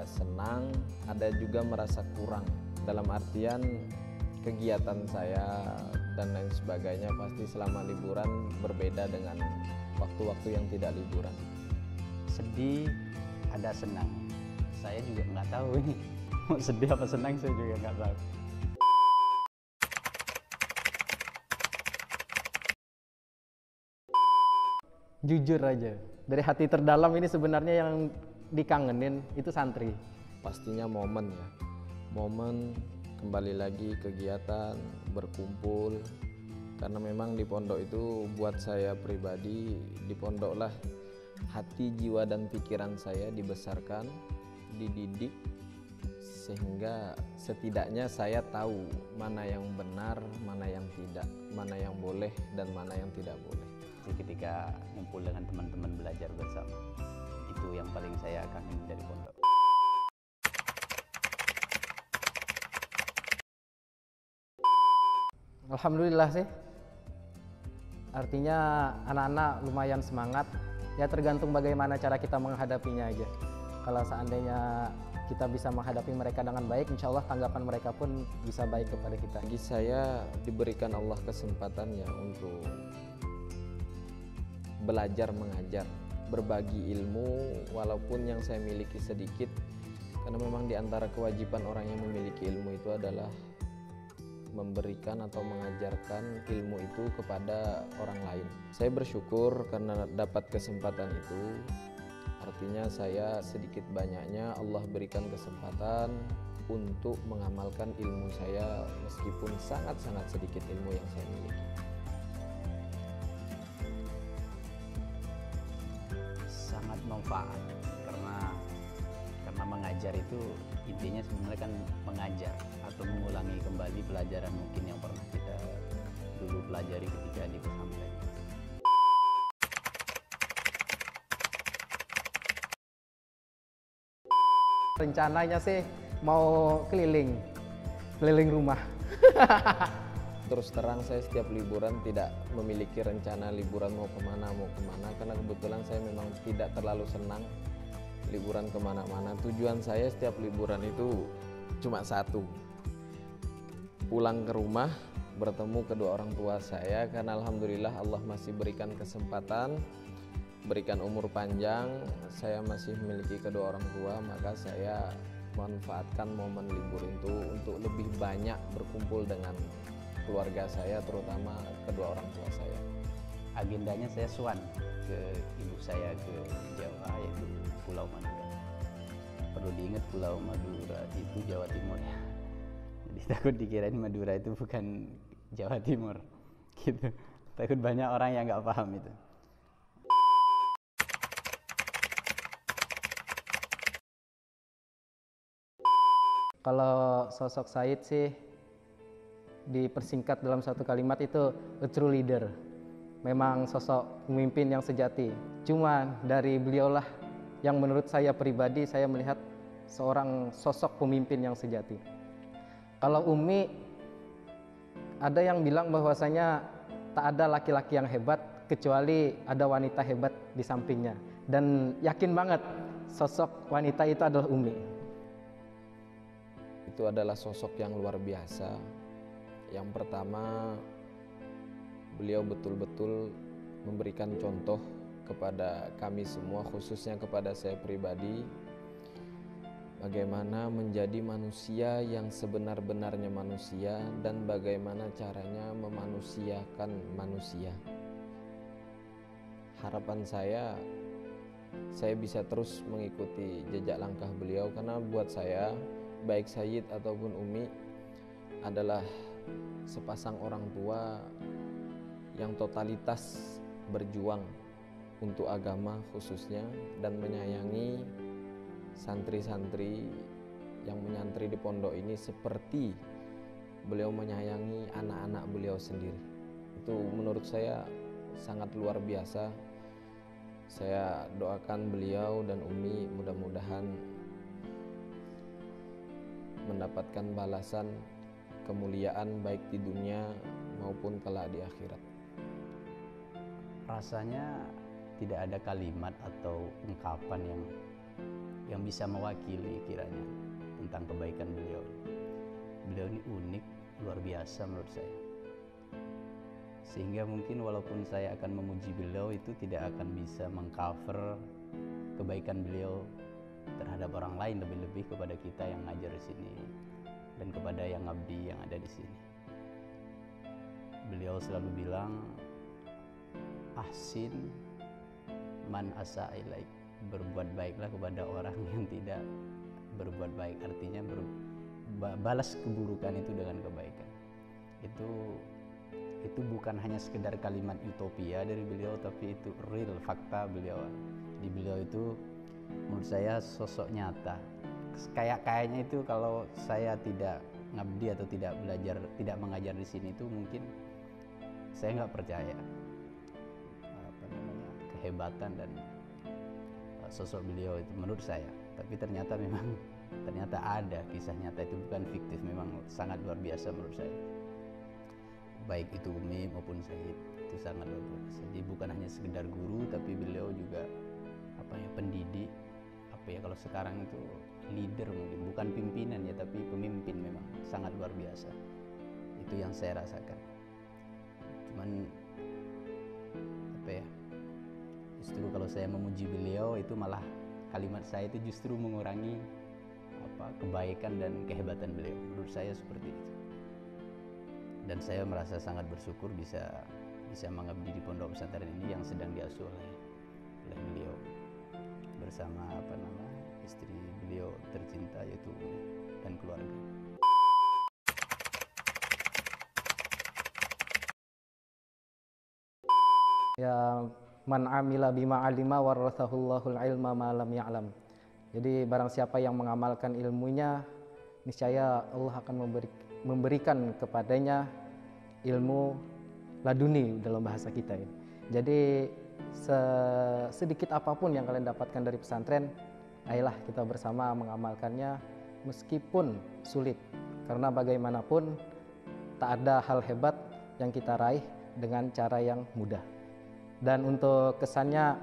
ada senang, ada juga merasa kurang. Dalam artian kegiatan saya dan lain sebagainya pasti selama liburan berbeda dengan waktu-waktu yang tidak liburan. Sedih, ada senang. Saya juga nggak tahu ini mau sedih apa senang, saya juga nggak tahu. Jujur aja, dari hati terdalam ini sebenarnya yang dikangenin itu santri. Pastinya momen ya, momen kembali lagi kegiatan, berkumpul. Karena memang di pondok itu buat saya pribadi, di pondoklah hati, jiwa, dan pikiran saya dibesarkan, dididik, sehingga setidaknya saya tahu mana yang benar, mana yang tidak, mana yang boleh dan mana yang tidak boleh. Jadi ketika ngumpul dengan teman-teman belajar bersama, itu yang paling saya kangen dari pondok. Alhamdulillah sih, artinya anak-anak lumayan semangat, ya tergantung bagaimana cara kita menghadapinya aja. Kalau seandainya kita bisa menghadapi mereka dengan baik, insya Allah tanggapan mereka pun bisa baik kepada kita. Bagi saya diberikan Allah kesempatannya untuk belajar mengajar, berbagi ilmu walaupun yang saya miliki sedikit, karena memang di antara kewajiban orang yang memiliki ilmu itu adalah memberikan atau mengajarkan ilmu itu kepada orang lain. Saya bersyukur karena dapat kesempatan itu, artinya saya sedikit banyaknya Allah berikan kesempatan untuk mengamalkan ilmu saya meskipun sangat-sangat sedikit ilmu yang saya miliki. Sangat manfaat karena mengajar itu intinya sebenarnya kan mengajar atau mengulangi kembali pelajaran mungkin yang pernah kita dulu pelajari ketika di pesantren. Rencananya sih mau keliling rumah. Terus terang saya setiap liburan tidak memiliki rencana liburan mau kemana karena kebetulan saya memang tidak terlalu senang liburan kemana-mana. Tujuan saya setiap liburan itu cuma satu, pulang ke rumah bertemu kedua orang tua saya, karena alhamdulillah Allah masih berikan kesempatan, berikan umur panjang, saya masih memiliki kedua orang tua, maka saya manfaatkan momen libur itu untuk lebih banyak berkumpul dengan keluarga saya, terutama kedua orang tua saya. Agendanya saya suan ke ibu saya ke Jawa, yaitu Pulau Madura. Perlu diingat Pulau Madura itu Jawa Timur ya. Jadi takut dikirain Madura itu bukan Jawa Timur gitu. Takut banyak orang yang nggak paham itu. Kalau sosok Said sih dipersingkat dalam satu kalimat itu a true leader. Memang sosok pemimpin yang sejati. Cuman dari beliaulah yang menurut saya pribadi saya melihat seorang sosok pemimpin yang sejati. Kalau Umi, ada yang bilang bahwasanya tak ada laki-laki yang hebat kecuali ada wanita hebat di sampingnya. Dan yakin banget sosok wanita itu adalah Umi. Itu adalah sosok yang luar biasa. Yang pertama, beliau betul-betul memberikan contoh kepada kami semua, khususnya kepada saya pribadi, bagaimana menjadi manusia yang sebenar-benarnya manusia dan bagaimana caranya memanusiakan manusia. Harapan saya bisa terus mengikuti jejak langkah beliau, karena buat saya, baik Sayyid ataupun Umi adalah sepasang orang tua yang totalitas berjuang untuk agama khususnya dan menyayangi santri-santri yang menyantri di pondok ini seperti beliau menyayangi anak-anak beliau sendiri. Itu menurut saya sangat luar biasa. Saya doakan beliau dan Umi mudah-mudahan mendapatkan balasan kemuliaan baik di dunia maupun kelak di akhirat. Rasanya tidak ada kalimat atau ungkapan yang yang bisa mewakili kiranya tentang kebaikan beliau. Beliau ini unik, luar biasa menurut saya. Sehingga mungkin walaupun saya akan memuji beliau itu tidak akan bisa mengcover kebaikan beliau terhadap orang lain, lebih-lebih kepada kita yang ngajar di sini dan kepada yang ngabdi yang ada di sini. Beliau selalu bilang, ahsin man asa ilaik, berbuat baiklah kepada orang yang tidak berbuat baik. Artinya balas keburukan itu dengan kebaikan. Itu bukan hanya sekedar kalimat utopia dari beliau, tapi itu real, fakta beliau. Di beliau itu menurut saya sosok nyata. Kayaknya itu kalau saya tidak ngabdi atau tidak belajar, tidak mengajar di sini itu mungkin saya nggak percaya kehebatan dan sosok beliau itu menurut saya. Tapi ternyata ada kisah nyata, itu bukan fiktif, memang sangat luar biasa menurut saya. Baik itu Umi maupun Said itu sangat luar biasa. Jadi bukan hanya sekedar guru, tapi beliau juga pendidik. Kalau sekarang itu leader, mungkin bukan pimpinan ya, tapi pemimpin, memang sangat luar biasa. Itu yang saya rasakan. Cuman justru kalau saya memuji beliau itu malah kalimat saya itu justru mengurangi kebaikan dan kehebatan beliau. Menurut saya seperti itu. Dan saya merasa sangat bersyukur bisa mengabdi di pondok pesantren ini yang sedang diasuh oleh beliau bersama istri beliau tercinta yaitu Umi dan keluarga. Ya, man amila bima alima warasahullahul ilma ma lam ya'lam. Jadi barang siapa yang mengamalkan ilmunya, niscaya Allah akan memberikan kepadanya ilmu laduni dalam bahasa kita ini. Jadi sedikit apapun yang kalian dapatkan dari pesantren, ayolah kita bersama mengamalkannya meskipun sulit. Karena bagaimanapun tak ada hal hebat yang kita raih dengan cara yang mudah. Dan untuk kesannya,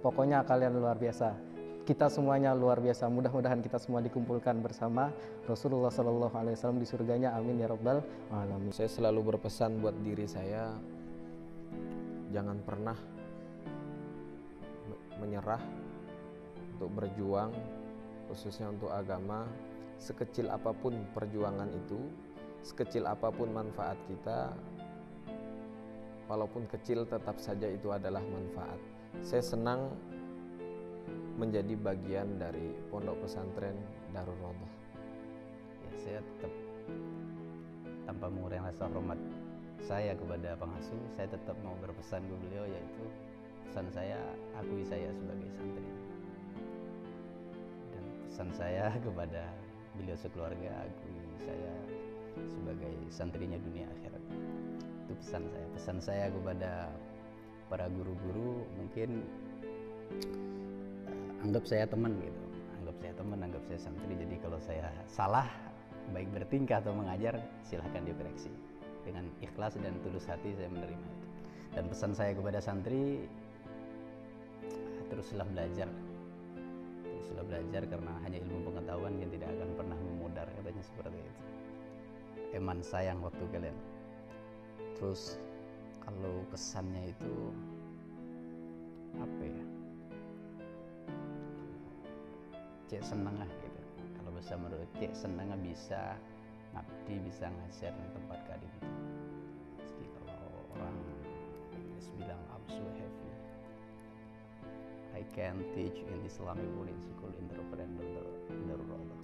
pokoknya kalian luar biasa. Kita semuanya luar biasa. Mudah-mudahan kita semua dikumpulkan bersama Rasulullah SAW di surganya. Amin ya rabbal alamin. Saya selalu berpesan buat diri saya, jangan pernah menyerah untuk berjuang, khususnya untuk agama. Sekecil apapun perjuangan itu, sekecil apapun manfaat kita, walaupun kecil tetap saja itu adalah manfaat. Saya senang menjadi bagian dari pondok pesantren Darul Rodoh. Ya, saya tetap tanpa mengurangi rasa hormat saya kepada pengasuh, saya tetap mau berpesan ke beliau, yaitu pesan saya, akui saya sebagai santri. Dan pesan saya kepada beliau sekeluarga, akui saya sebagai santrinya dunia akhirat. Itu pesan saya. Pesan saya kepada para guru-guru, mungkin anggap saya teman gitu, anggap saya santri. Jadi kalau saya salah, baik bertingkah atau mengajar, silahkan dikoreksi. Dengan ikhlas dan tulus hati saya menerima itu. Dan pesan saya kepada santri, teruslah belajar karena hanya ilmu pengetahuan yang tidak akan pernah memudar, katanya seperti itu. Eman sayang waktu kalian. Terus kalau kesannya itu cek seneng gitu. Kalau bisa menurut cek seneng bisa ngabdi, bisa ngajar di tempat kadim itu. Jadi kalau orang Inggris bilang I'm so happy I can teach in Islamic boarding school in the Darul Rodoh.